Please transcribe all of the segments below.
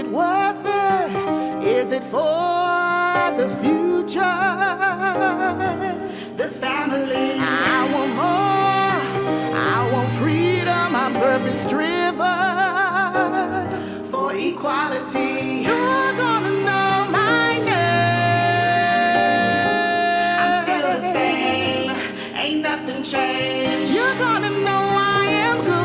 it worth it? Is it for the future? The family. I want more. I want freedom. I'm purpose driven for equality. You're gonna know my name. I'm still the same. Ain't nothing changed. You're gonna know I am good.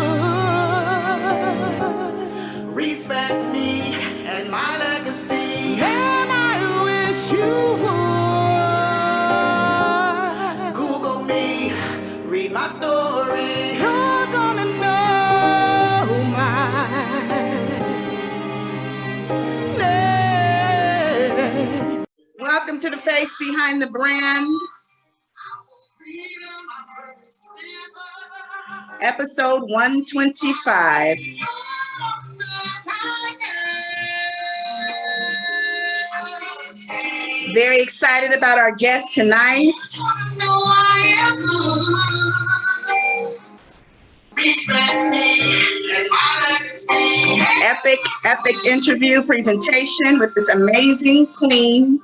Respect me and my legacy. And I wish you would Google me, read my story. You're gonna know my name. Welcome to the face behind the brand. Episode 125. Very excited about our guest tonight. Epic interview presentation with this amazing queen.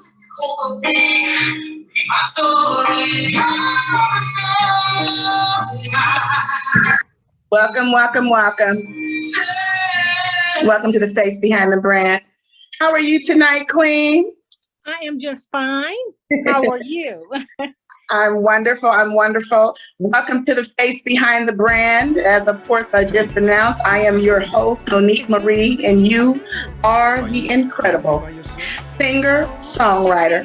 Welcome, welcome, welcome. Welcome to the face behind the brand. How are you tonight, Queen? I am just fine. How are you? I'm wonderful. I'm wonderful. Welcome to the face behind the brand. As of course I just announced, I am your host, Monique Marie, and you are the incredible singer, songwriter,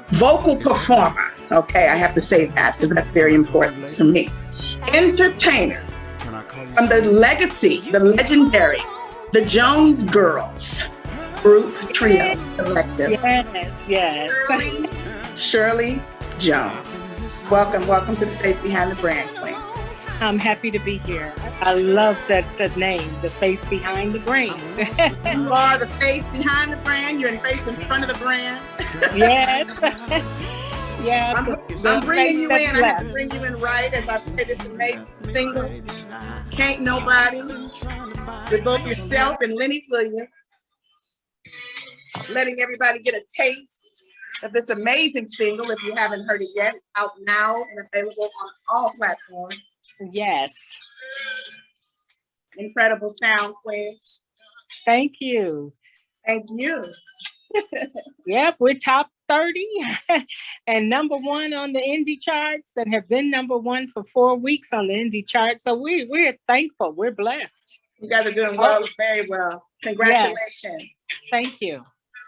vocal performer. Okay, I have to say that because that's very important to me. Entertainer from the legacy, the legendary, the Jones Girls group trio collective. Yes. Shirley Jones. Welcome to the face behind the brand, Queen. I'm happy to be here. I love the name, the face behind the brand. You are the face behind the brand. You're the face in front of the brand. Yes. Yeah. I'm bringing you in. I have to bring you in right as I say this amazing single, Can't Nobody, with both yourself and Lenny Williams. Letting everybody get a taste of this amazing single. If you haven't heard it yet, it's out now and available on all platforms. Yes. Incredible sound, Queen. Thank you. Thank you. Yep, we're top 30 and number one on the indie charts and have been number one for 4 weeks on the indie charts. So we're thankful. We're blessed. You guys are doing well, very well. Congratulations. Yes. Thank you.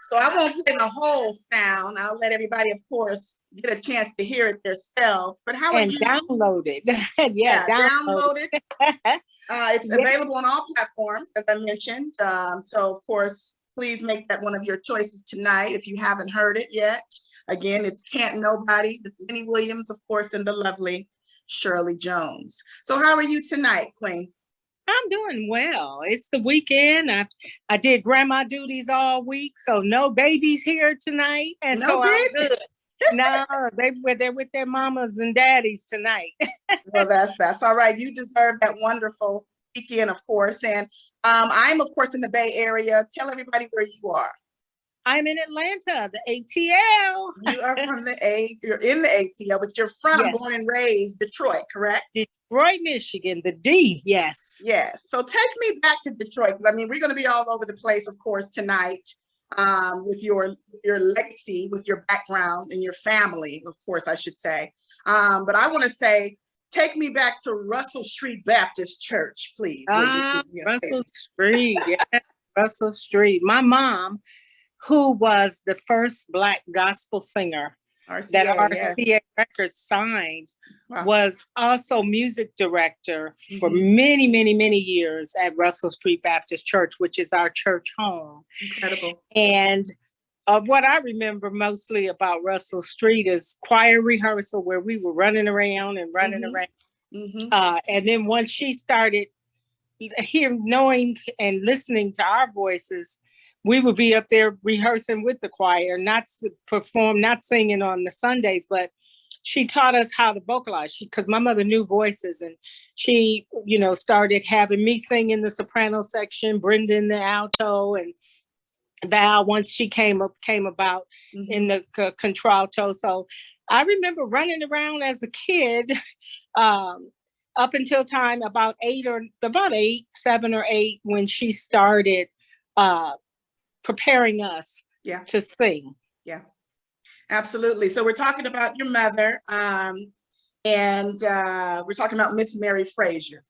So I won't play the whole sound. I'll let everybody, of course, get a chance to hear it themselves. But how are you? Download it. Download it. It's available on all platforms, as I mentioned. So, of course, please make that one of your choices tonight if you haven't heard it yet. Again, it's Can't Nobody with Lenny Williams, of course, and the lovely Shirley Jones. So how are you tonight, Queen? I'm doing well. It's the weekend. I did grandma duties all week, so no babies here tonight, and no so I'm good. No, they're with their mamas and daddies tonight. Well, that's all right. You deserve that wonderful weekend, of course. And I'm, of course, in the Bay Area. Tell everybody where you are. I'm in Atlanta, the ATL. You are from you're in the ATL, but you're from, born and raised Detroit, correct? Detroit, Michigan, the D, yes. Yes. So take me back to Detroit, because I mean, we're going to be all over the place, of course, tonight with your legacy, with your background and your family, of course, I should say. But I want to say, take me back to Russell Street Baptist Church, please. Russell Street, yeah, Russell Street. My mom, who was the first Black gospel singer that RCA Records signed, was also music director for many, many, many years at Russell Street Baptist Church, which is our church home. Incredible. And what I remember mostly about Russell Street is choir rehearsal, where we were running around. And then once she started knowing and listening to our voices, we would be up there rehearsing with the choir, not singing on the Sundays, but she taught us how to vocalize. Because my mother knew voices, and she, started having me sing in the soprano section, Brenda in the alto, and Val once she came about in the contralto. So I remember running around as a kid up until time about 7 or 8, when she started preparing us to sing. Yeah, absolutely. So we're talking about your mother, and we're talking about Miss Mary Frazier.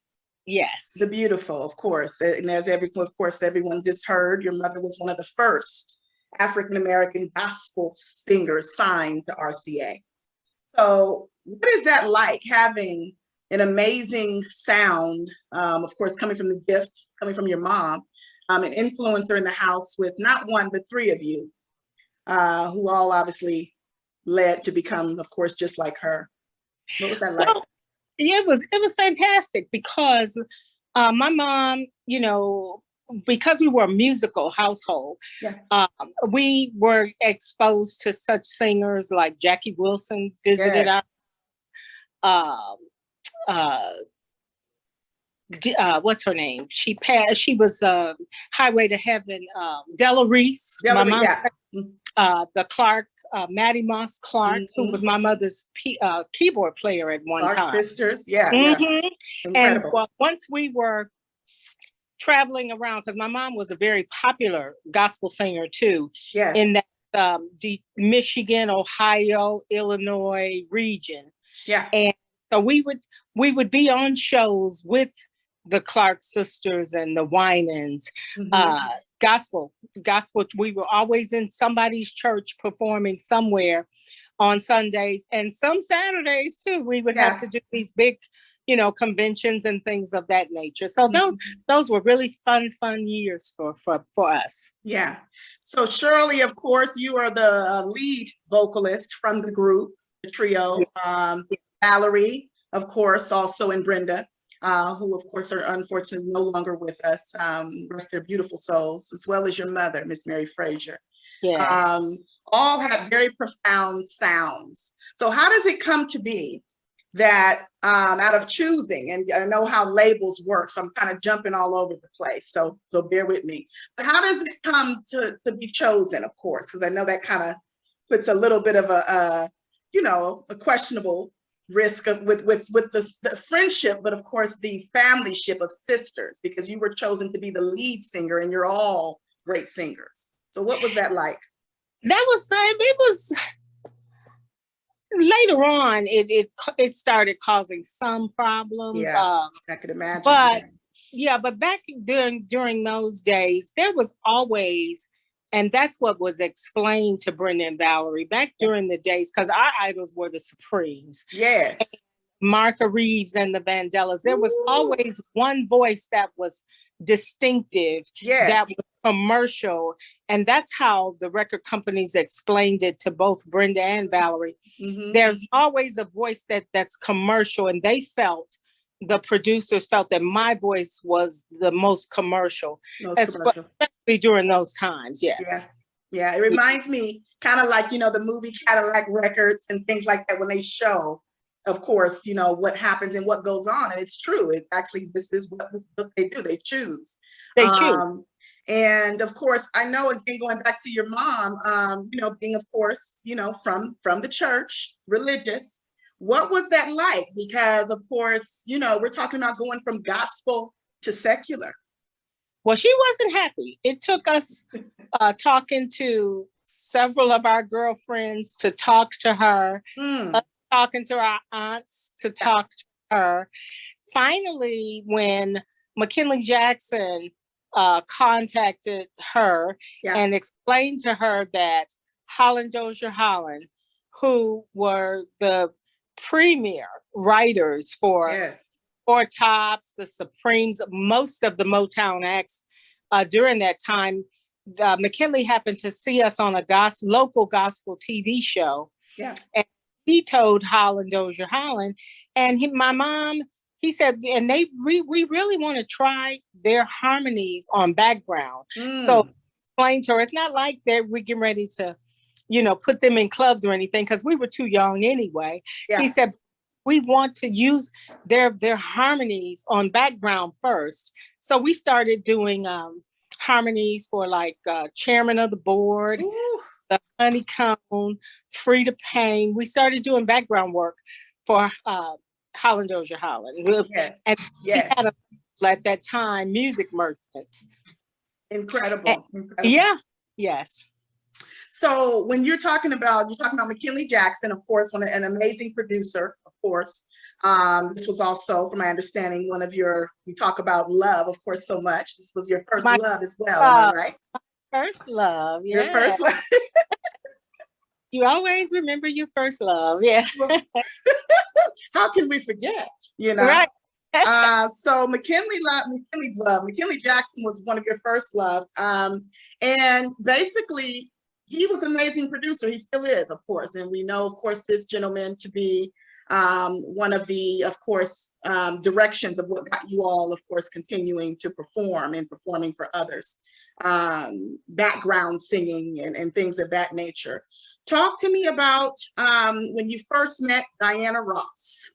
Yes. The beautiful, of course. And as everyone just heard, your mother was one of the first African-American gospel singers signed to RCA. So what is that like, having an amazing sound, of course, coming from the gift, coming from your mom, an influencer in the house with not one, but 3 of you, who all obviously led to become, of course, just like her. What was that like? Well, it was fantastic, because my mom, because we were a musical household, we were exposed to such singers like Jackie Wilson visited us. What's her name? She passed. She was Highway to Heaven. Della Reese. My mom. The Clark. Maddie Moss Clark, who was my mother's keyboard player at one Clark time. Sisters, yeah. And once we were traveling around, because my mom was a very popular gospel singer too, in that the Michigan, Ohio, Illinois region. Yeah. And so we would be on shows with the Clark Sisters and the Winans, gospel. We were always in somebody's church performing somewhere on Sundays, and some Saturdays too. We would have to do these big, conventions and things of that nature. So those were really fun years for us. Yeah. So Shirley, of course, you are the lead vocalist from the group, the trio. Valerie, of course, also, and Brenda, who, of course, are unfortunately no longer with us. Rest their beautiful souls, as well as your mother, Miss Mary Frazier. Yes. All have very profound sounds. So how does it come to be that out of choosing, and I know how labels work, so I'm kind of jumping all over the place, so bear with me. But how does it come to be chosen, of course, because I know that kind of puts a little bit of a questionable risk of, with the friendship, but of course the familyship of sisters, because you were chosen to be the lead singer and you're all great singers. So what was that like? It was later on, it started causing some problems. Yeah, I could imagine. But back during those days, there was always, and that's what was explained to Brenda and Valerie back during the days, because our idols were the Supremes. Yes. And Martha Reeves and the Vandellas. There was always one voice that was distinctive, that was commercial. And that's how the record companies explained it to both Brenda and Valerie. There's always a voice that's commercial, and the producers felt that my voice was the most commercial, especially during those times. Yes. Yeah. It reminds me kind of like, the movie Cadillac Records and things like that, when they show, of course, what happens and what goes on. And it's true. It actually, this is what they do. They choose. And of course, I know, again, going back to your mom, being, of course, from the church, religious. What was that like? Because, of course, we're talking about going from gospel to secular. Well, she wasn't happy. It took us talking to several of our girlfriends to talk to her, talking to our aunts to talk to her. Finally, when McKinley Jackson contacted her and explained to her that Holland Dozier Holland, who were the premier writers for Four Tops, the Supremes, most of the Motown acts during that time, McKinley happened to see us on a local gospel TV show. And he told Holland Dozier Holland, and my mom, he said, and we really want to try their harmonies on background. So explain to her, it's not like we're getting ready to put them in clubs or anything because we were too young anyway. Yeah. He said, we want to use their harmonies on background first. So we started doing harmonies for like Chairman of the Board, Ooh. the Honeycomb, Free to Pain. We started doing background work for Holland Dozier Holland. Yes. And yes. we had at that time, Music Merchant. Incredible. Yeah. Yes. So when you're talking about McKinley Jackson, of course, an amazing producer, of course. This was also, from my understanding, one of you talk about love, of course, so much. This was your first love as well, am I right? First love, yeah. Your first love. You always remember your first love, yeah. How can we forget, Right. So McKinley Jackson was one of your first loves. And basically, he was an amazing producer. He still is, of course. And we know, of course, this gentleman to be one of the, of course, directions of what got you all, of course, continuing to perform and performing for others, background singing and things of that nature. Talk to me about when you first met Diana Ross.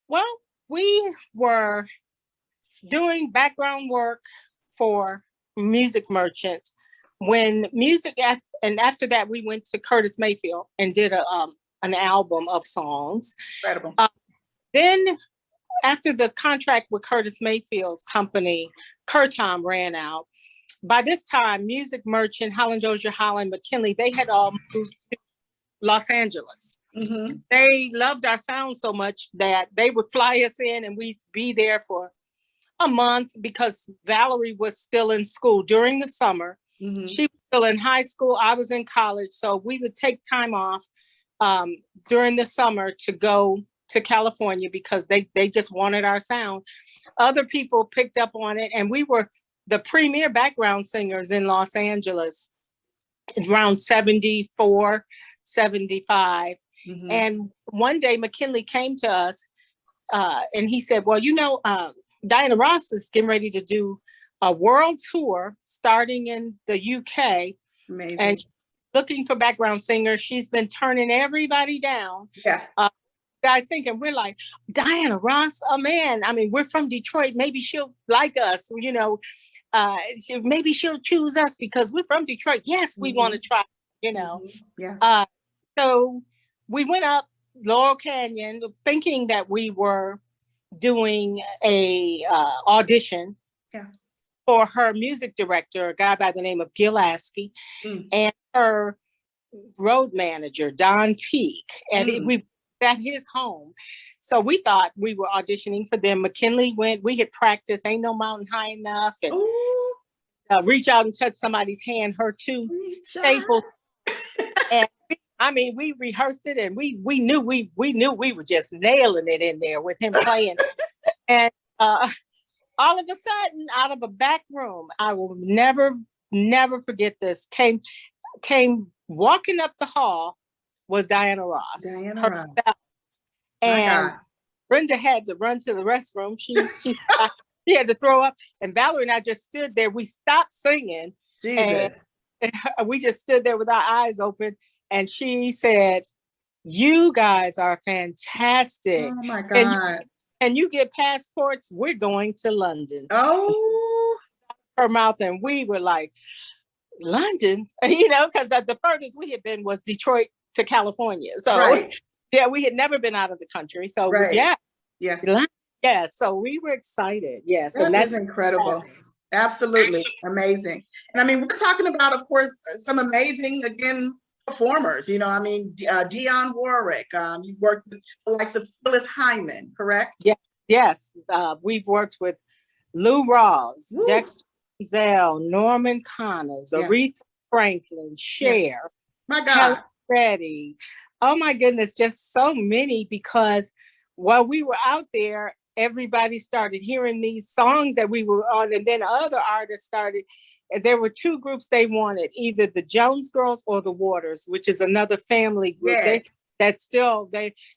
Well, we were doing background work for Music Merchant when and after that we went to Curtis Mayfield and did an album of songs. Incredible. Then after the contract with Curtis Mayfield's company, Curtom, ran out. By this time, Music Merchant, Holland Dozier Holland, McKinley, they had all moved to Los Angeles. Mm-hmm. They loved our sound so much that they would fly us in and we'd be there for a month because Valerie was still in school during the summer. Mm-hmm. She was still in high school. I was in college. So we would take time off during the summer to go to California because they just wanted our sound. Other people picked up on it, and we were the premier background singers in Los Angeles around 74, 75. Mm-hmm. And one day McKinley came to us and he said, well, Diana Ross is getting ready to do a world tour starting in the UK. Amazing. And looking for background singers. She's been turning everybody down. Yeah. Guys thinking we're like, Diana Ross, oh man, I mean, we're from Detroit. Maybe she'll like us, maybe she'll choose us because we're from Detroit. Yes, we want to try, Mm-hmm. Yeah. So we went up Laurel Canyon thinking that we were doing a audition for her music director, a guy by the name of Gil Askey, and her road manager, Don Peak. And we at his home. So we thought we were auditioning for them. McKinley went, we had practiced Ain't No Mountain High Enough, and Reach Out and Touch Somebody's Hand, her two staples. And we rehearsed it, and we knew we were just nailing it in there with him playing. And all of a sudden, out of a back room, I will never forget this, came walking up the hall was Diana Ross. And Brenda had to run to the restroom. She had to throw up, and Valerie and I just stood there. We stopped singing. Jesus. And we just stood there with our eyes open, and she said, "You guys are fantastic. Oh my God. And you get passports, we're going to London." Oh. Her mouth, and we were like, London, because the furthest we had been was Detroit to California. So yeah, we had never been out of the country. So yeah. So we were excited. Yes. That is incredible. Absolutely amazing. And we're talking about, of course, some amazing, again, performers, Dionne Warwick, you worked with the likes of Phyllis Hyman, correct? Yeah. Yes. We've worked with Lou Rawls, Dexter Zell, Norman Connors, Aretha Franklin, Cher, my God, Freddie. Oh my goodness, just so many, because while we were out there, everybody started hearing these songs that we were on, and then other artists started. And there were two groups they wanted, either the Jones Girls or the Waters, which is another family group. Yes. That's still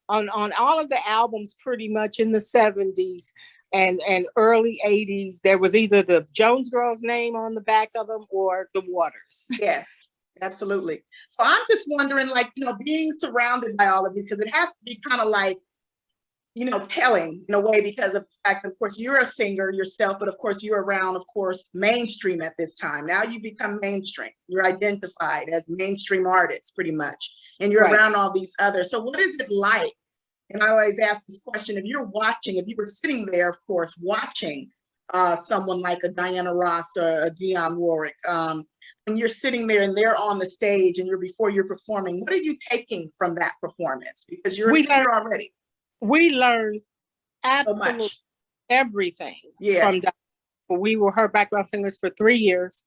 on all of the albums pretty much in the 70s. And early 80s, there was either the Jones Girls name on the back of them or the Waters. Yes. Absolutely. So I'm just wondering, like, being surrounded by all of these, because it has to be kind of like, telling in a way, because of the fact that, of course, you're a singer yourself, but of course, you're around, of course, mainstream at this time. Now you become mainstream. You're identified as mainstream artists pretty much, and you're around all these others. So what is it like? And I always ask this question, if you were sitting there, of course, watching someone like a Diana Ross or a Dionne Warwick, when you're sitting there and they're on the stage and before you're performing, what are you taking from that performance? Because you're a singer already. We learned absolutely everything from Diana. We were her background singers for 3 years.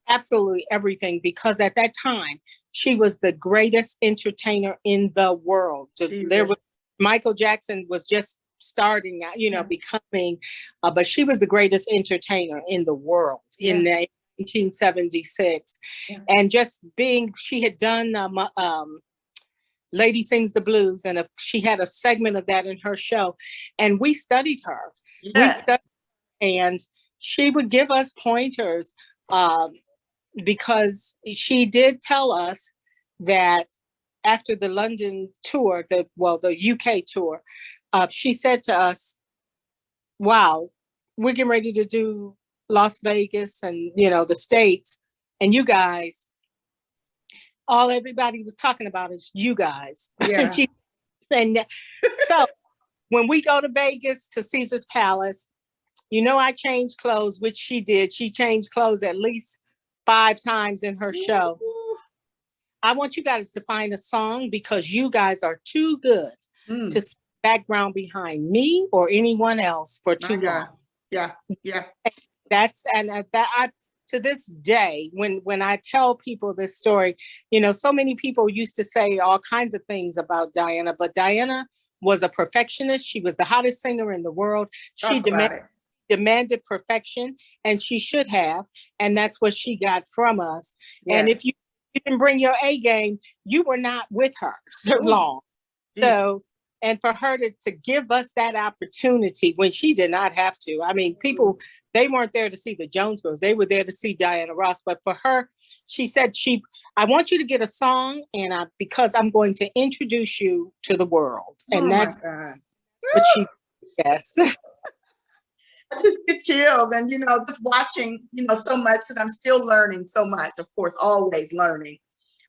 Absolutely everything, because at that time she was the greatest entertainer in the world. There was Michael Jackson was just starting out, becoming, but she was the greatest entertainer in the world in 1976, and just she had done Lady Sings the Blues, and she had a segment of that in her show, and we studied her. And she would give us pointers. Because she did tell us that after the London tour, the UK tour, she said to us, wow, we're getting ready to do Las Vegas and, the States, and you guys, all everybody was talking about is you guys. Yeah. And so when we go to Vegas to Caesar's Palace, I changed clothes, which she did. She changed clothes at least 5 times in her show. I want you guys to find a song, because you guys are too good to background behind me or anyone else for too long. Yeah. To this day, when I tell people this story, so many people used to say all kinds of things about Diana, but Diana was a perfectionist. She was the hottest singer in the world. She demanded perfection, and she should have, and that's what she got from us. And if you didn't bring your A game, you were not with her so long. So, and for her to give us that opportunity when she did not have to. I mean, people, they weren't there to see the Jones Girls. They were there to see Diana Ross. But for her, she said, I want you to get a song, and because I'm going to introduce you to the world. And that's what she, yes. I just get chills, and just watching so much, because I'm still learning so much, of course, always learning,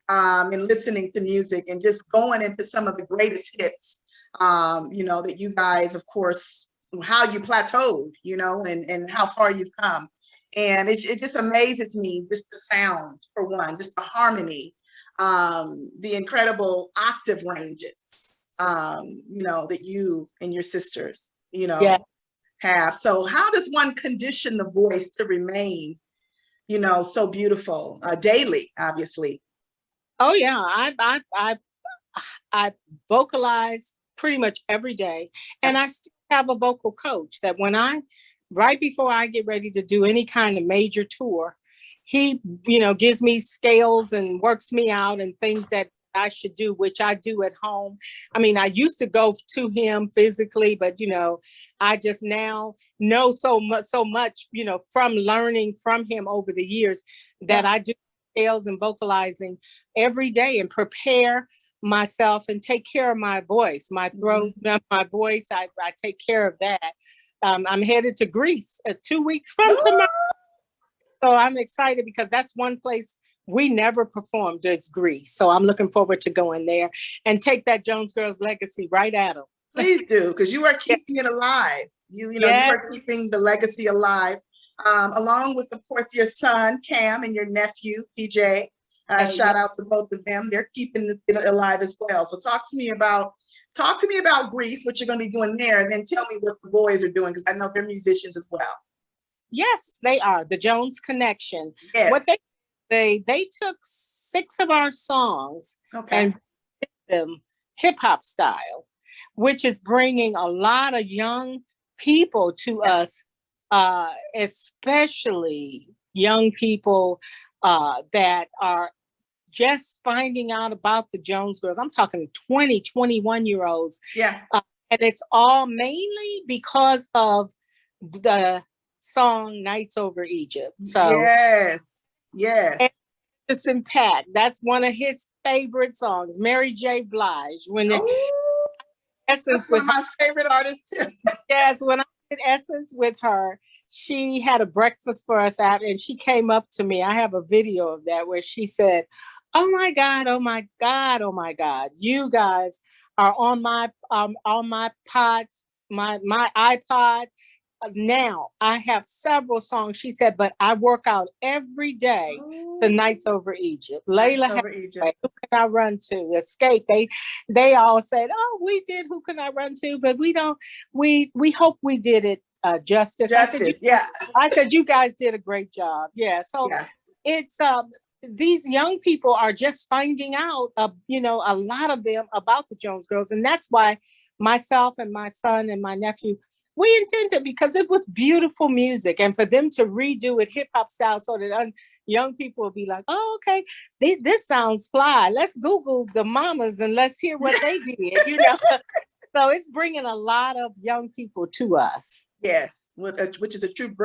and listening to music, and just going into some of the greatest hits, that you guys, of course, how you plateaued, and how far you've come. And it just amazes me, just the sound, for one, just the harmony, the incredible octave ranges, that you and your sisters, have. So how does one condition the voice to remain, so beautiful daily, obviously? Oh yeah, I vocalize pretty much every day, and I still have a vocal coach that right before I get ready to do any kind of major tour, he, gives me scales and works me out and things that I should do, which I do at home. I mean, I used to go to him physically, but I just now know so much, from learning from him over the years, that I do scales and vocalizing every day and prepare myself and take care of my voice, my throat, my voice. I take care of that. I'm headed to Greece 2 weeks from tomorrow. So I'm excited, because that's one place we never performed, is Greece. So I'm looking forward to going there and take that Jones Girls legacy right at them. Please do, because you are keeping it alive. You are keeping the legacy alive, along with, of course, your son, Cam, and your nephew, PJ. Shout out to both of them. They're keeping it alive as well. So talk to me about Greece, what you're going to be doing there, and then tell me what the boys are doing, because I know they're musicians as well. Yes, they are. The Jones Connection. Yes. What they took 6 of our songs and did them hip hop style, which is bringing a lot of young people to us, especially young people that are just finding out about the Jones Girls. I'm talking 20, 21-year-olds. Yeah. And it's all mainly because of the song Nights Over Egypt. So yes. Anderson .Paak. That's one of his favorite songs. Mary J. Blige. When the Essence that's one with of my favorite artists too. yes, when I did Essence with her, she had a breakfast for us out, and she came up to me. I have a video of that where she said, "Oh my God, oh my God, oh my God, you guys are on my pod, my iPod." Now I have several songs. She said, but I work out every day. The Nights Over Egypt. Layla Over Egypt. Who Can I Run To? Escape. They all said, "Oh, we did Who Can I Run To?" But we don't. We hope we did it justice. Justice. I said you guys did a great job. Yeah. So it's these young people are just finding out, a lot of them about the Jones Girls, and that's why myself and my son and my nephew, we intended, because it was beautiful music, and for them to redo it hip hop style so that young people will be like, "Oh, okay, this sounds fly. Let's Google the mamas and let's hear what they did." So it's bringing a lot of young people to us. Yes, which is a true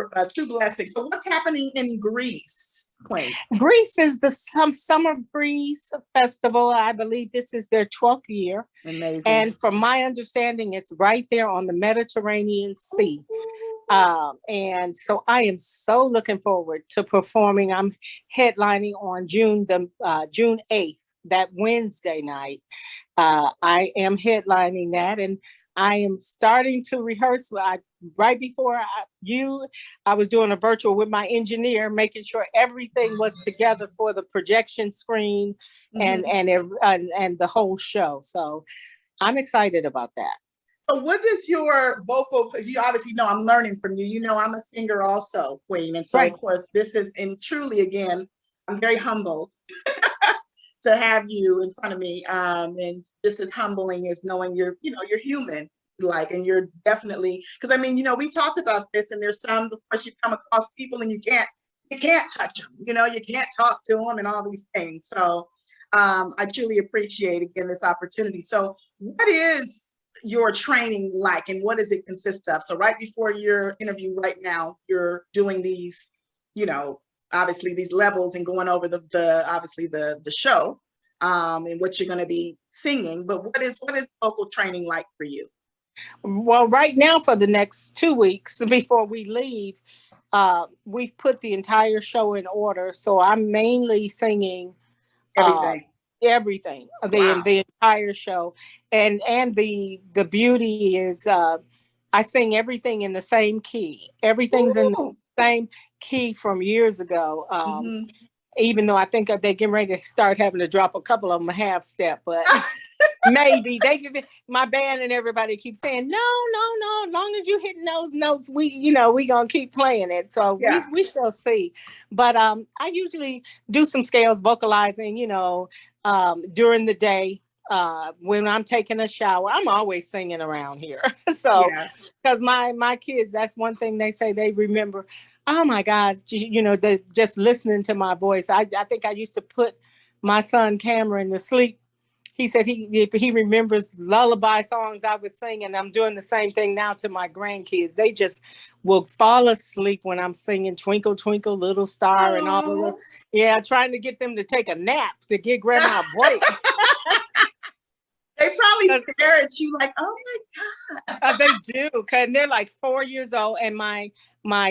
blessing. So what's happening in Greece, Queen? Greece is the Summer Breeze Festival. I believe this is their 12th year. Amazing. And from my understanding, it's right there on the Mediterranean Sea. And so I am so looking forward to performing. I'm headlining on June 8th, that Wednesday night. I am headlining that, and I am starting to rehearse. Right before I was doing a virtual with my engineer, making sure everything was together for the projection screen and the whole show. So I'm excited about that. So what does your vocal, because you obviously know I'm learning from you, I'm a singer also, Queen. And so, Of course, this is, and truly, again, I'm very humbled to have you in front of me. And just as humbling as knowing you're human, and you're definitely, because we talked about this, and there's some, of course, you come across people and you can't touch them, you can't talk to them and all these things. So I truly appreciate, again, this opportunity. So what is your training like, and what does it consist of? So right before your interview right now, you're doing these, obviously these levels and going over the show and what you're going to be singing. But what is vocal training like for you? Well, right now, for the next 2 weeks before we leave, we've put the entire show in order. So I'm mainly singing everything, the entire show, and the beauty is I sing everything in the same key. Everything's in the same key from years ago. Even though I think they're getting ready to start having to drop a couple of them a half step, but maybe my band and everybody keep saying, no, as long as you hitting those notes, we gonna keep playing it. So we shall see. But I usually do some scales, vocalizing, during the day. When I'm taking a shower, I'm always singing around here. So, because my kids, that's one thing they say they remember. Oh my God, they just listening to my voice. I think I used to put my son Cameron to sleep. He said he remembers lullaby songs I was singing. I'm doing the same thing now to my grandkids. They just will fall asleep when I'm singing Twinkle, Twinkle, Little Star and all of that. Trying to get them to take a nap to give grandma a break. They probably stare at you like, oh my God. They do, and they're like 4 years old. And my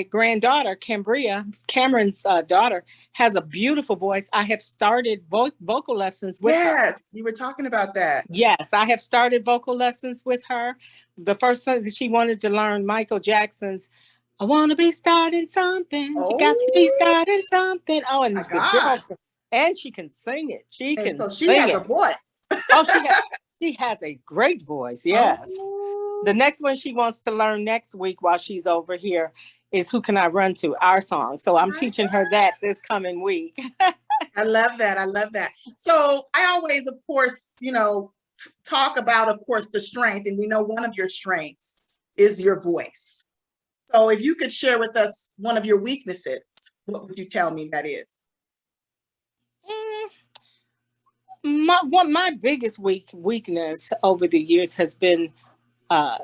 granddaughter, Cameron's daughter, has a beautiful voice. I have started vocal lessons with her. Yes, you were talking about that. Yes, I have started vocal lessons with her. The first thing that she wanted to learn, Michael Jackson's "I Want to Be Starting Something." You got to be starting something. Oh, and it's the girl, and she can sing it. She has a voice. She has a great voice. Yes. The next one she wants to learn next week while she's over here is "Who Can I Run To?" our song. So I'm teaching her that this coming week. I love that. So I always, of course, talk about, of course, the strength. And we know one of your strengths is your voice. So if you could share with us one of your weaknesses, what would you tell me that is? My biggest weakness over the years has been, I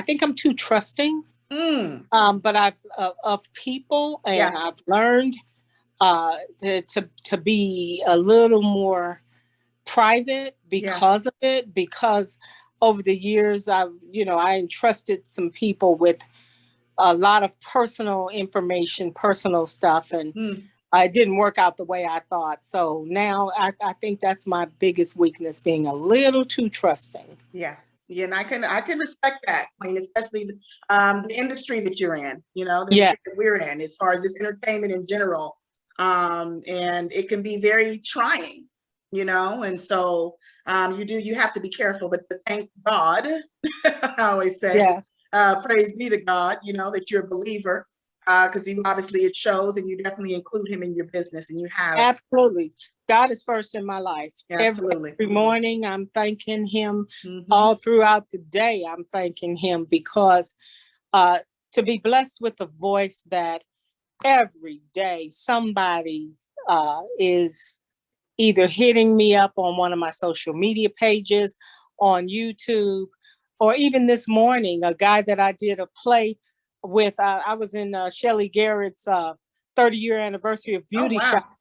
think I'm too trusting. But I've of people, and I've learned to be a little more private because of it, because over the years I entrusted some people with a lot of personal information, personal stuff, and it didn't work out the way I thought. So now I think that's my biggest weakness, being a little too trusting. Yeah. Yeah, and I can respect that. I mean, especially the industry that you're in, the industry that we're in, as far as just entertainment in general. And it can be very trying, and so you have to be careful, but thank God, I always say, praise be to God, that you're a believer, because obviously it shows, and you definitely include him in your business, and you have. Absolutely. God is first in my life. Absolutely. Every morning I'm thanking him. All throughout the day I'm thanking him, because to be blessed with a voice that every day somebody is either hitting me up on one of my social media pages, on YouTube, or even this morning, a guy that I did a play with, I was in Shirley Garrett's 30-year anniversary of Beauty Shop.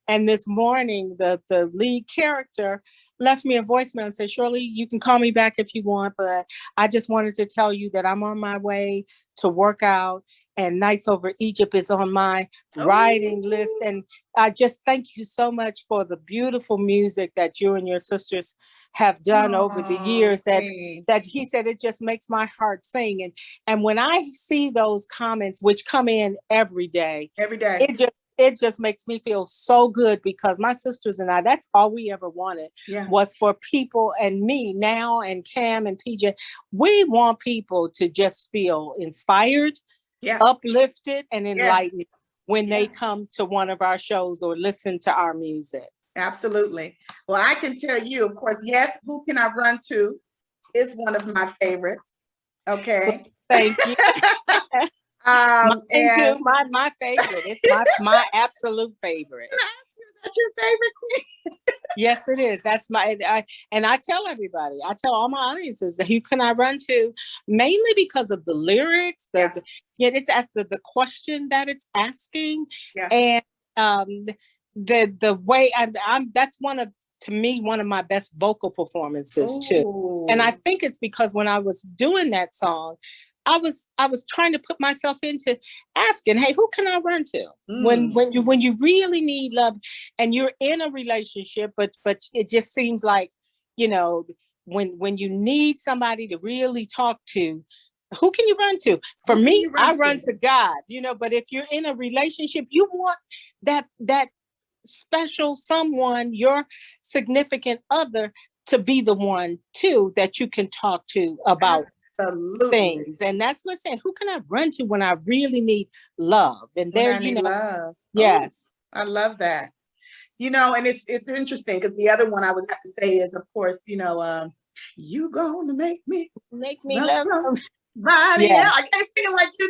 And this morning, the lead character left me a voicemail and said, Shirley, you can call me back if you want, but I just wanted to tell you that I'm on my way to work out, and Nights Over Egypt is on my writing list. And I just thank you so much for the beautiful music that you and your sisters have done over the years, that he said, it just makes my heart sing. And when I see those comments, which come in every day, it just makes me feel so good, because my sisters and I, that's all we ever wanted was for people, and me now, and Cam and PJ, we want people to just feel inspired, uplifted, and enlightened when they come to one of our shows or listen to our music. Absolutely. Well, I can tell you, of course, yes, Who Can I Run To is one of my favorites. Okay. Thank you. Mine too, my favorite. It's my absolute favorite. That's your favorite, Queen? Yes, it is. That's and I tell everybody, I tell all my audiences that Who Can I Run To, mainly because of the lyrics, it's at the question that it's asking, and the way that's to me, one of my best vocal performances too. And I think it's because when I was doing that song, I was trying to put myself into asking, hey, who can I run to when you really need love, and you're in a relationship, but it just seems like, when you need somebody to really talk to, who can you run to? For me, I run to God, but if you're in a relationship, you want that special someone, your significant other, to be the one too that you can talk to about things. And that's what I'm saying. Who can I run to when I really need love? And there, love. Yes. Oh, I love that. And it's interesting, because the other one I would have to say is, of course, you gonna make me love somebody. Yeah, I can't sing it like you.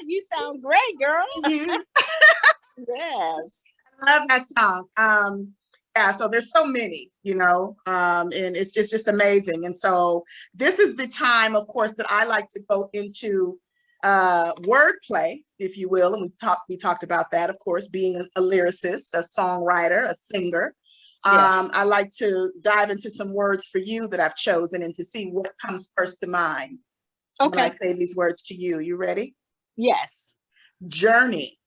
You sound great, girl. Yes. I love that song. So there's so many, and it's just amazing. And so this is the time, of course, that I like to go into wordplay, if you will. And we talked about that, of course, being a lyricist, a songwriter, a singer. I like to dive into some words for you that I've chosen, and to see what comes first to mind when I say these words to you. You ready? Yes. Journey.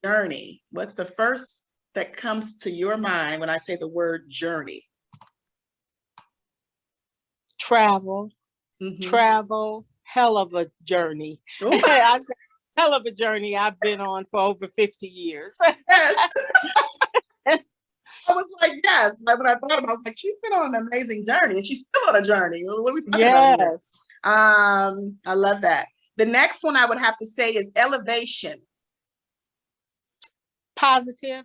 Journey. What's the first that comes to your mind when I say the word journey? Travel. Travel. Hell of a journey. I said, hell of a journey I've been on for over 50 years. Yes. I was like, yes. Like, when I thought about it, I was like, she's been on an amazing journey, and she's still on a journey. What are we talking about here? I love that. The next one I would have to say is elevation. Positive,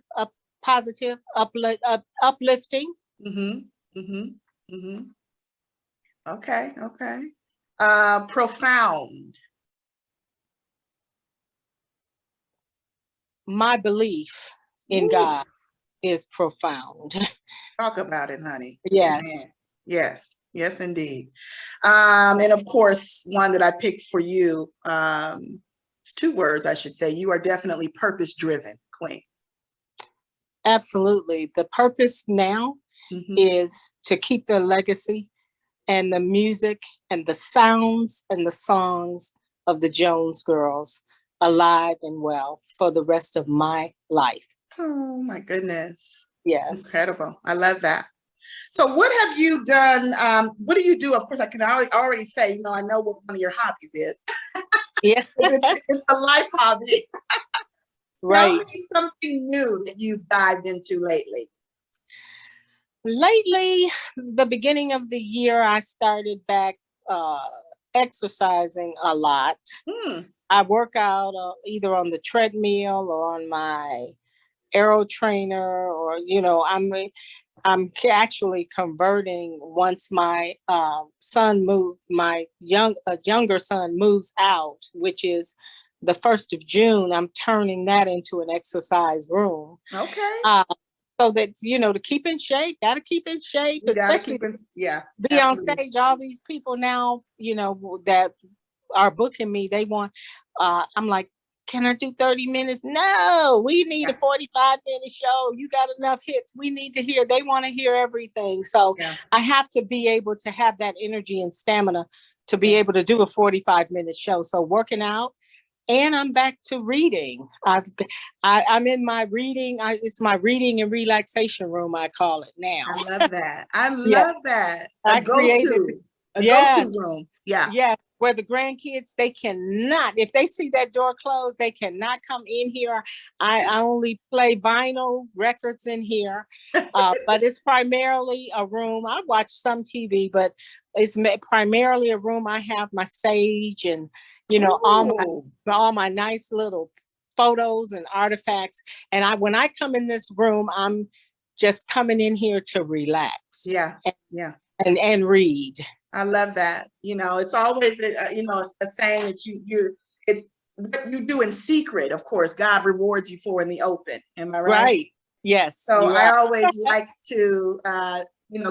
uplifting. Okay. Profound. My belief in God is profound. Talk about it, honey. Yes. Amen. Yes, indeed. And of course, one that I picked for you, It's 2 words, I should say. You are definitely purpose-driven, Queen. Absolutely. The purpose now is to keep the legacy and the music and the sounds and the songs of the Jones Girls alive and well for the rest of my life. Oh my goodness. Yes. Incredible. I love that. So what have you done? What do you do? Of course, I can already say, I know what one of your hobbies is. Yeah. It's a life hobby. Right. Tell me something new that you've dived into lately. Lately, the beginning of the year, I started back exercising a lot. I work out either on the treadmill or on my aero trainer, or I'm actually converting once my son moved, my younger son moves out, which is the 1st of June. I'm turning that into an exercise room. Okay. So that, to keep in shape, got to keep in shape, especially be absolutely. On stage. All these people now, that are booking me, they want, I'm like, can I do 30 minutes? No, we need a 45-minute show. You got enough hits. We need to hear. They want to hear everything. So I have to be able to have that energy and stamina to be able to do a 45-minute show. So working out. And I'm back to reading. I'm in my reading. It's my reading and relaxation room, I call it now. I love that. I love that. A go-to room. Yeah. Yeah. Where the grandkids, they cannot, if they see that door closed, they cannot come in here. I only play vinyl records in here, but it's primarily a room. I watch some TV, but it's primarily a room. I have my sage and, all my nice little photos and artifacts. And when I come in this room, I'm just coming in here to relax. Yeah. And read. I love that. It's always a saying that it's what you do in secret. Of course, God rewards you for in the open. Am I right? Right. Yes. So I always like to,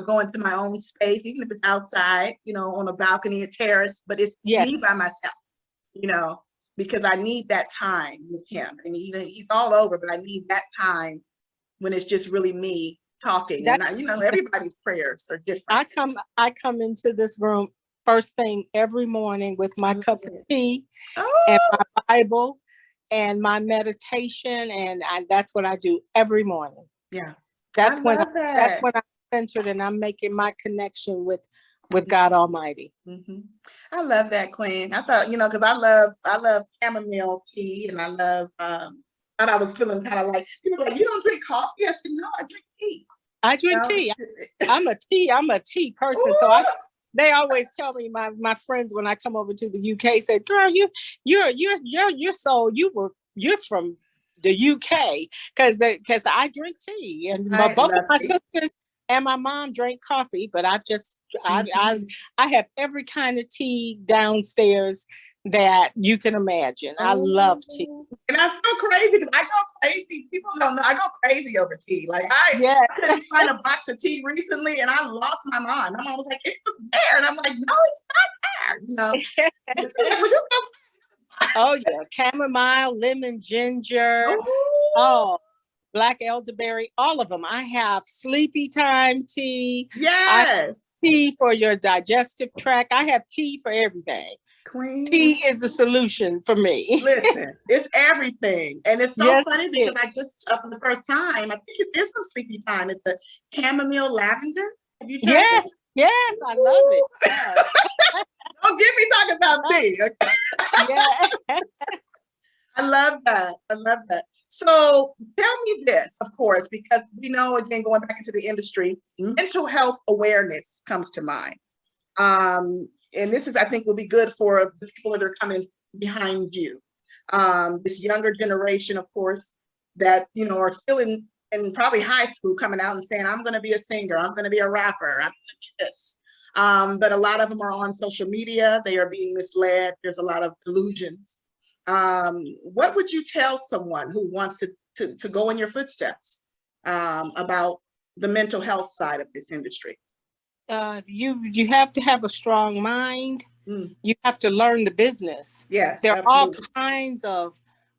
go into my own space, even if it's outside, on a balcony, a terrace, but it's me by myself, because I need that time with him. I mean, he's all over, but I need that time when it's just really me talking. And everybody's prayers are different. I come into this room first thing every morning with my cup of tea and my Bible and my meditation, and that's what I do every morning. Yeah, that's when I'm centered and I'm making my connection with God Almighty. I love that, Queen. I thought, because I love chamomile tea, and I love. Thought I was feeling kind of like, people like, you don't drink coffee? I said, no, I drink tea. I drink tea. I'm a tea person. Ooh. So they always tell me, my friends when I come over to the UK say, girl, you're from the UK because I drink tea, and both of my sisters and my mom drank coffee, but I have every kind of tea downstairs that you can imagine. I love tea. And I feel crazy because I go crazy. People don't know I go crazy over tea. Like I couldn't find a box of tea recently, and I lost my mind. My mom was like, "It was there," and I'm like, "No, it's not there." We're just oh yeah, chamomile, lemon, ginger. Black elderberry, all of them. I have sleepy time tea. Yes. Tea for your digestive tract. I have tea for everything. Queen. Tea is the solution for me. Listen, it's everything. And it's so funny because I just, for the first time, I think it is from Sleepy Time. It's a chamomile lavender. Have you tried it? Yes, I love it. Yes. Don't get me talking about tea. Okay? Yeah. I love that. So tell me this, of course, because we know, again, going back into the industry, mental health awareness comes to mind. And this is, I think, will be good for the people that are coming behind you. This younger generation, of course, that, are still in probably high school coming out and saying, I'm going to be a singer, I'm going to be a rapper, I'm going to be this. But a lot of them are on social media. They are being misled. There's a lot of illusions. What would you tell someone who wants to go in your footsteps about the mental health side of this industry? You have to have a strong mind You have to learn the business. Yes, there are all absolutely. kinds of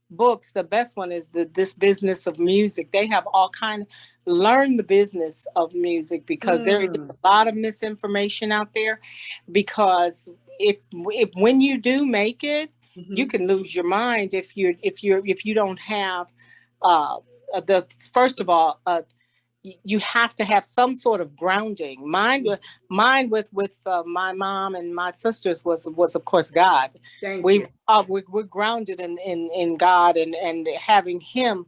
books. The best one is This Business of Music. They have all kind. Learn the business of music, because there is a lot of misinformation out there. Because if when you do make it, you can lose your mind if you don't have the first of all, you have to have some sort of grounding. Mine with my mom and my sisters was of course God. Thank we you. we're grounded in God, and having Him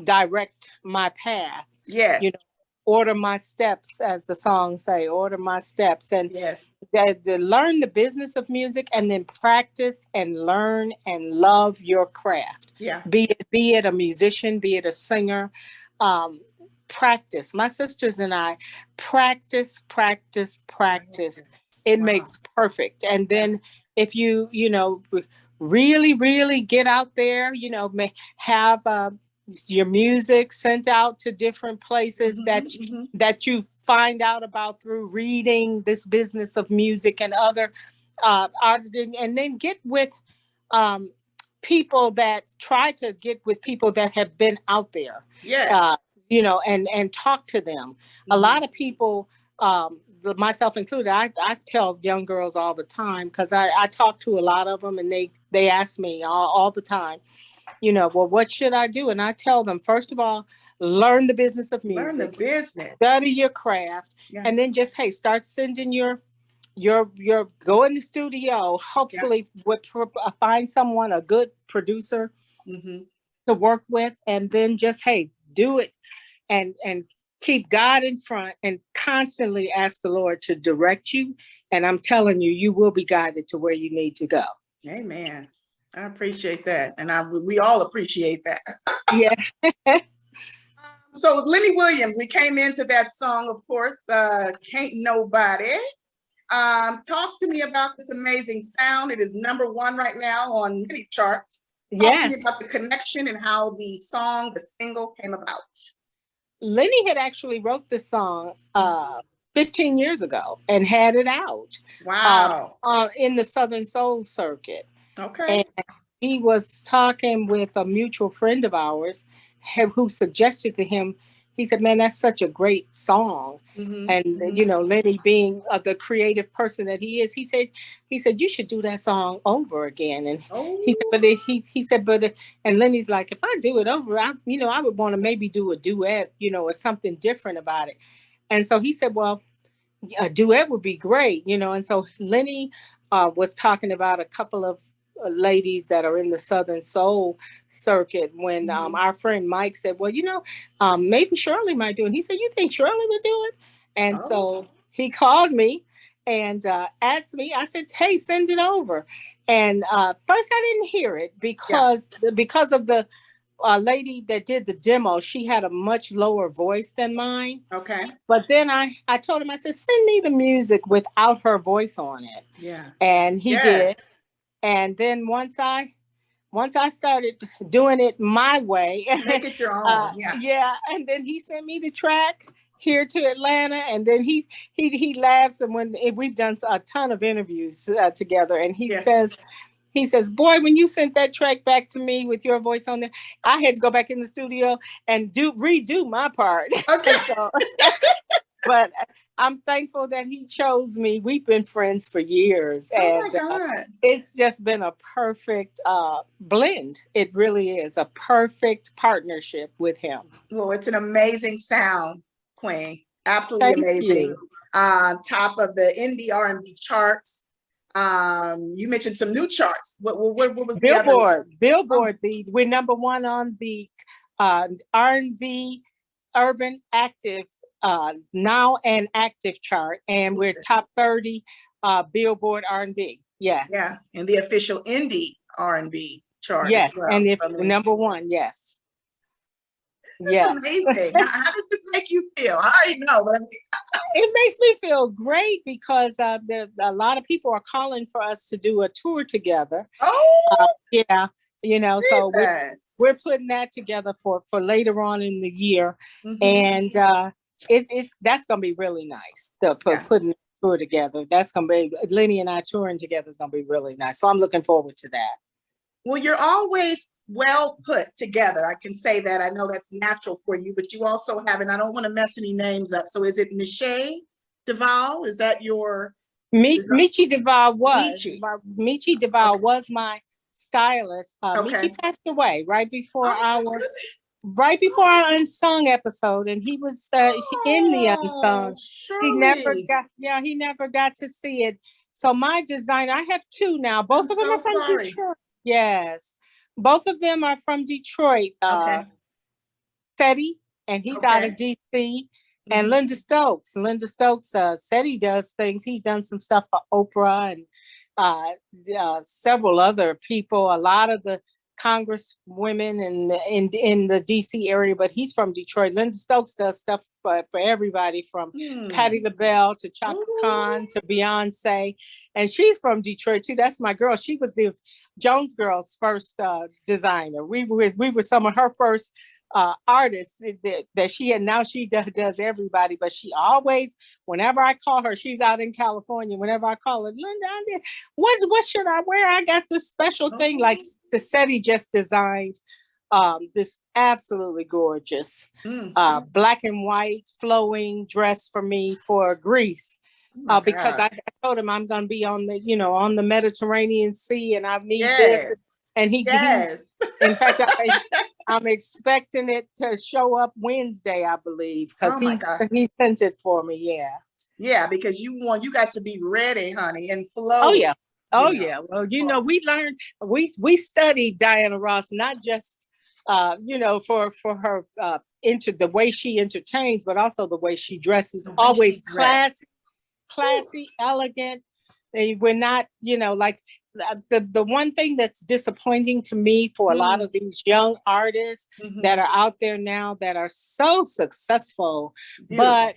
direct my path. Yes. You know, order my steps, as the song say. Order my steps, and Yes. learn the business of music, and then practice and learn and love your craft. Yeah. Be it a musician, be it a singer. Um, Practice. My sisters and I practice. It makes perfect. And then if you know really get out there, have your music sent out to different places that you find out about through reading This Business of Music and other artists, and then get with people that try to get with people that have been out there. Yeah. And talk to them. A lot of people, myself included, I tell young girls all the time, because I talk to a lot of them, and they ask me all the time, well, what should I do? And I tell them, first of all, learn the business of music. Learn the business. Study your craft. Yeah. And then just, hey, start sending your go in the studio. Hopefully, find someone, a good producer to work with, and then just, hey, do it, and keep God in front, and constantly ask the Lord to direct you. And I'm telling you, you will be guided to where you need to go. Amen. I appreciate that. And we all appreciate that. Yeah. So Lenny Williams, we came into that song, of course, Can't Nobody. Talk to me about this amazing sound. It is #1 right now on many charts. Talk to me about the connection and how the single came about. Lenny had actually wrote this song 15 years ago and had it out. Wow. In the Southern Soul circuit. Okay. And he was talking with a mutual friend of ours who suggested to him, he said, man, that's such a great song. And, Lenny being the creative person that he is, he said, you should do that song over again. And he said, and Lenny's like, if I do it over, I would want to maybe do a duet, or something different about it. And so he said, well, a duet would be great, and so Lenny was talking about a couple of ladies that are in the Southern Soul circuit when our friend Mike said, well, maybe Shirley might do it. And he said, you think Shirley would do it? And so he called me and asked me. I said, hey, send it over. And first I didn't hear it because of the lady that did the demo. She had a much lower voice than mine. Okay. But then I told him, I said, send me the music without her voice on it. Yeah. And he did. And then once I started doing it my way, make it your own. Yeah. And then he sent me the track here to Atlanta, and then he laughs, and when we've done a ton of interviews together, and he says, boy, when you sent that track back to me with your voice on there, I had to go back in the studio and redo my part. Okay. But I'm thankful that he chose me. We've been friends for years. Oh my God. It's just been a perfect blend. It really is a perfect partnership with him. Well, it's an amazing sound, Queen. Absolutely amazing. Top of the indie R&B charts. You mentioned some new charts. What was Billboard? Billboard. We're #1 on the R&B Urban Active Now and Active chart, and we're top 30 Billboard R&B. Yes. Yeah, and the official indie R&B chart. Yes, as well. And if #1, yes. This is amazing. How does this make you feel? I already know, but it makes me feel great because a lot of people are calling for us to do a tour together. Oh, yeah. So we're putting that together for later on in the year, and that's gonna be really nice. Putting tour together. That's gonna be Lenny and I touring together is gonna be really nice. So I'm looking forward to that. Well, you're always well put together. I can say that. I know that's natural for you, but you also have, and I don't want to mess any names up. So is it Michelle Duval? Is that your? Michi Duval was. Michi. Michi Duval was my stylist. Okay. Michi passed away right before our Unsung episode, and he was in the Unsung. Shirley. He never got to see it. So my designer, I have two now. Both of them are from Detroit. Yes. Both of them are from Detroit. Okay. Seti, and he's out of DC. And Linda Stokes. Seti does things. He's done some stuff for Oprah and several other people, a lot of the congresswomen in the DC area, but he's from Detroit. Linda Stokes does stuff for everybody from Patti LaBelle to Chaka Khan to Beyonce. And she's from Detroit too. That's my girl. She was the Jones Girls' first designer. We were some of her first artists that she had. Now she does everybody, but she always, whenever I call her, she's out in California. Whenever I call her, Linda, what should I wear? I got this special thing. Like the Seti just designed this absolutely gorgeous black and white flowing dress for me for Greece. Because I told him I'm going to be on the Mediterranean Sea, and I need this. And he in fact, I'm expecting it to show up Wednesday, I believe, because he sent it for me. Yeah. Yeah, because you got to be ready, honey, and flow. Oh yeah. Yeah. Well, we learned, we studied Diana Ross, not just for her the way she entertains, but also the way she dresses. Always classy, elegant. We're not, like the one thing that's disappointing to me for a lot of these young artists that are out there now that are so successful, but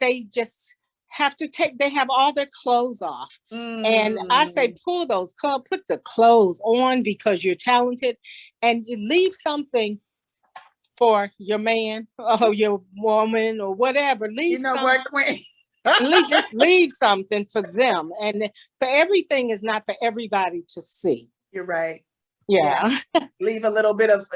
they just have to they have all their clothes off. And I say, put the clothes on because you're talented, and you leave something for your man or your woman or whatever. What, Queen? Just leave something for them, and for everything is not for everybody to see. You're right. Yeah. Leave a little bit of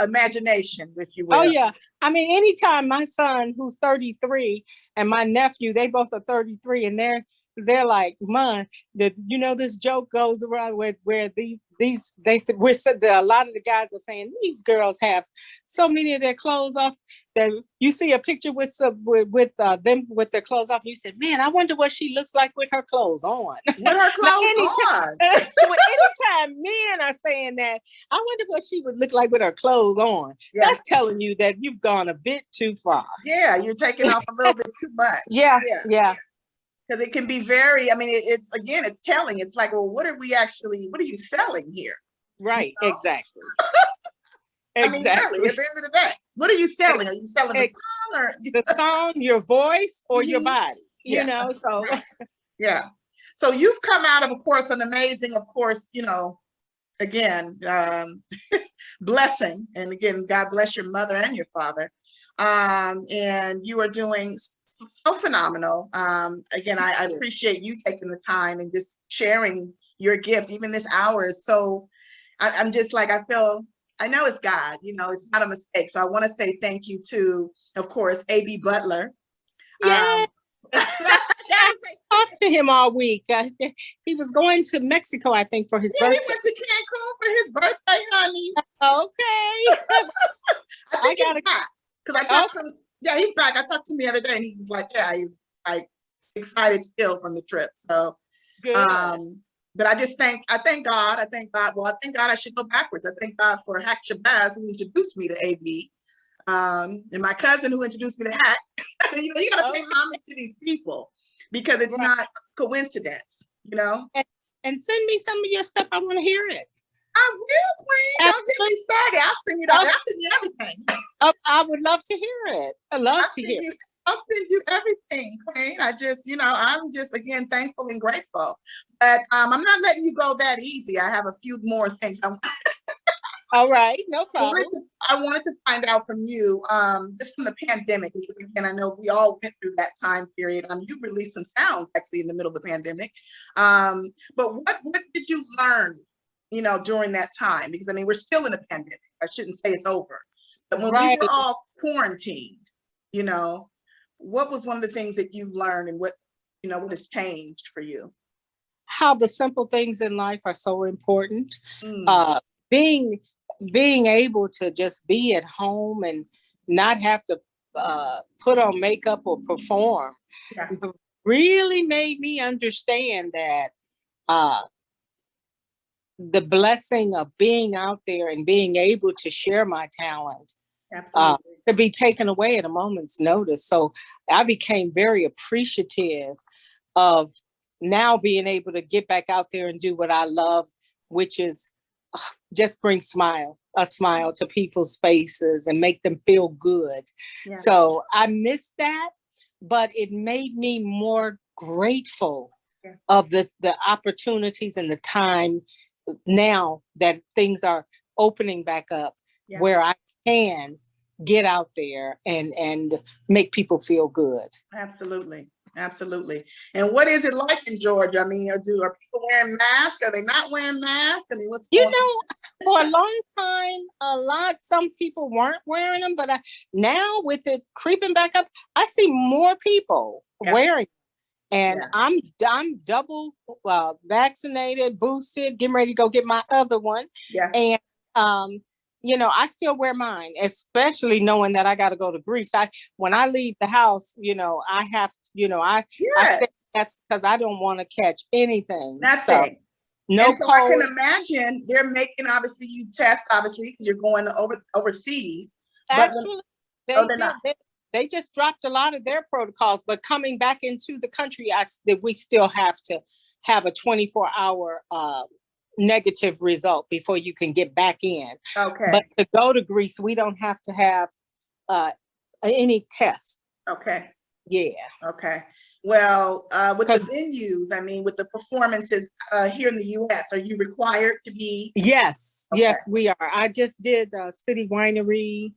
imagination, if you will. Oh yeah. I mean, anytime my son, who's 33, and my nephew, they both are 33, and they're like, Mom, this joke goes around where a lot of the guys are saying these girls have so many of their clothes off that you see a picture with them with their clothes off. And you said, man, I wonder what she looks like with her clothes on. With her clothes on. Anytime men are saying that, I wonder what she would look like with her clothes on. Yeah. That's telling you that you've gone a bit too far. Yeah, you're taking off a little bit too much. Yeah. Because it can be very, it's telling. It's like, well, what are you selling here? Right, exactly. Really, at the end of the day, what are you selling? Are you selling the song or the song, your voice, or your body? So yeah. So you've come out of course, an amazing, of course, again, blessing. And again, God bless your mother and your father. And you are doing so phenomenal. Again, I appreciate you taking the time and just sharing your gift. Even this hour is so, I'm just like, I know it's God, it's not a mistake. So I want to say thank you to, of course, A.B. Butler. Yeah. I talked to him all week. He was going to Mexico, I think, for his birthday. He went to Cancun for his birthday, honey. Okay. I got it. Because I talked to him. Yeah, he's back. I talked to him the other day, and he was like, "Yeah, he's like excited still from the trip." So, good. But I thank God. Well, I thank God I should go backwards. I thank God for Hack Shabazz, who introduced me to AB, and my cousin who introduced me to Hack. You got to pay homage to these people because it's not coincidence. And send me some of your stuff. I want to hear it. I will, Queen. Don't get me started. I'll send you everything. I would love to hear it. I'll send you everything, Queen. I'm just, again, thankful and grateful. But I'm not letting you go that easy. I have a few more things. All right, no problem. I wanted to find out from you, just from the pandemic, because again, I know we all went through that time period. You released some sounds actually in the middle of the pandemic. But what did you learn, during that time? Because I mean, we're still in a pandemic. I shouldn't say it's over. But when we were all quarantined, what was one of the things that you've learned, and what has changed for you? How the simple things in life are so important. Being able to just be at home and not have to put on makeup or perform really made me understand that the blessing of being out there and being able to share my talent could be taken away at a moment's notice. So I became very appreciative of now being able to get back out there and do what I love, which is just bring a smile to people's faces and make them feel good. Yeah. So I missed that, but it made me more grateful of the opportunities and the time now that things are opening back up where I can get out there and make people feel good. Absolutely. And what is it like in Georgia? I mean, are people wearing masks? Are they not wearing masks? I mean, what's going on? For a long time, some people weren't wearing them, but now with it creeping back up, I see more people wearing them. And I'm double vaccinated, boosted, getting ready to go get my other one. Yeah. And I still wear mine, especially knowing that I got to go to Greece. When I leave the house, I have, I say that's because I don't want to catch anything. That's it. No. And so I can imagine they're making, obviously, you test, obviously, because you're going overseas. Actually, they just dropped a lot of their protocols, but coming back into the country, we still have to have a 24-hour negative result before you can get back in. Okay. But to go to Greece, we don't have to have any tests. Okay. Yeah. Okay. Well, with the venues, I mean, with the performances here in the U.S., are you required to be? Yes. Okay. Yes, we are. I just did City Winery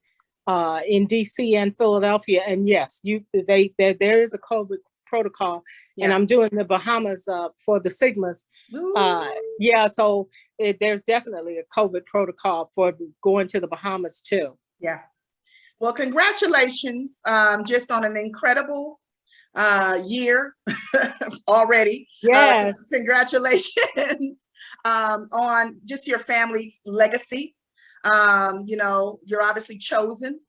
in D.C. and Philadelphia, and yes, there is a COVID protocol, and I'm doing the Bahamas for the Sigmas. So there's definitely a COVID protocol for going to the Bahamas too. Yeah. Well, congratulations just on an incredible year already. Yes. Congratulations on just your family's legacy. You're obviously chosen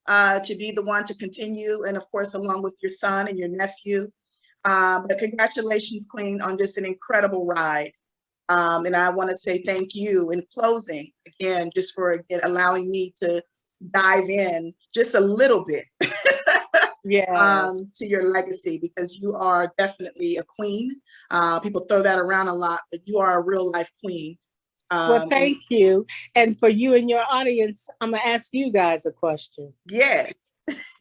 to be the one to continue, and of course, along with your son and your nephew. But congratulations, Queen, on just an incredible ride. And I want to say thank you in closing, again, just for allowing me to dive in just a little bit to your legacy, because you are definitely a queen. People throw that around a lot, but you are a real life queen. Well, thank you. And for you and your audience, I'm going to ask you guys a question. Yes.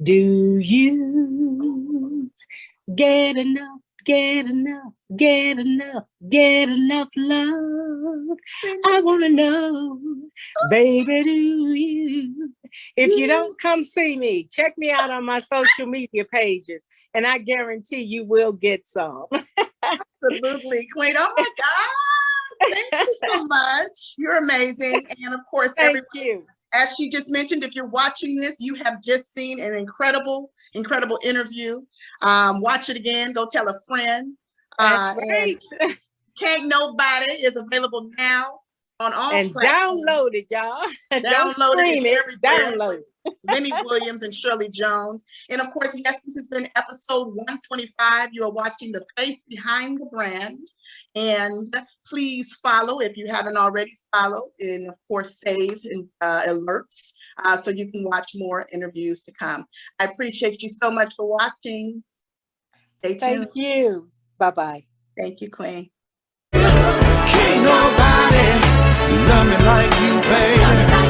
Do you get enough love? I want to know, baby, do you? If you don't, come see me. Check me out on my social media pages, and I guarantee you will get some. Absolutely, Queen. Oh my God. Thank you so much. You're amazing. And of course, thank you. As she just mentioned, if you're watching this, you have just seen an incredible interview. Watch it again. Go tell a friend. That's right. And Can't Nobody is available now on all and platforms. Download it, y'all. Download it. Download it. Lenny Williams and Shirley Jones. And of course, yes, this has been episode 125. You are watching The Face Behind the Brand. And please follow if you haven't already followed, and of course, save alerts so you can watch more interviews to come. I appreciate you so much for watching. Stay tuned. Thank you. Bye-bye. Thank you, Queen. Can't nobody love me like you, baby.